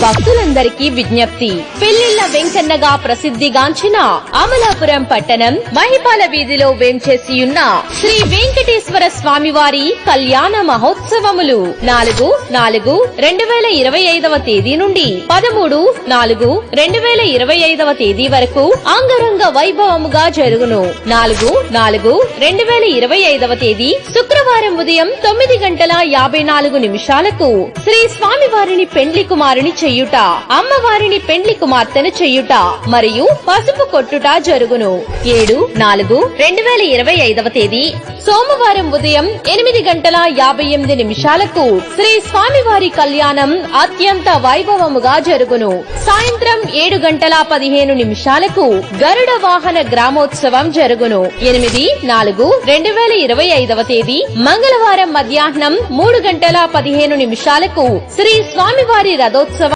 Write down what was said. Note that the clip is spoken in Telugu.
భక్తులందరికీ విజ్ఞప్తి. పెళ్లిళ్ల వెంకన్నగా ప్రసిద్ధిగాంచిన అమలాపురం పట్టణం మహిపాల వీధిలో వేంచేసియున్న శ్రీ వెంకటేశ్వర స్వామివారి కళ్యాణ మహోత్సవములు 4/4/2025 తేదీ నుండి 13/4/2025 తేదీ వరకు అంగరంగ వైభవముగా జరుగును. 4/4/2025 తేదీ శుక్రవారం ఉదయం 9:54 శ్రీ స్వామివారిని పెండ్లి కుమారుని చెయ్యుట, అమ్మవారిని పెండ్లి కుమార్తెను చెయ్యుట మరియు పసుపు కొట్టుట జరుగును. 7/4/2025 తేదీ సోమవారం ఉదయం 8:58 శ్రీ స్వామివారి కళ్యాణం అత్యంత వైభవముగా జరుగును. సాయంత్రం 7:15 గరుడ వాహన గ్రామోత్సవం జరుగును. 8/4/2025 తేదీ మంగళవారం మధ్యాహ్నం 3:15 శ్రీ స్వామివారి రథోత్సవం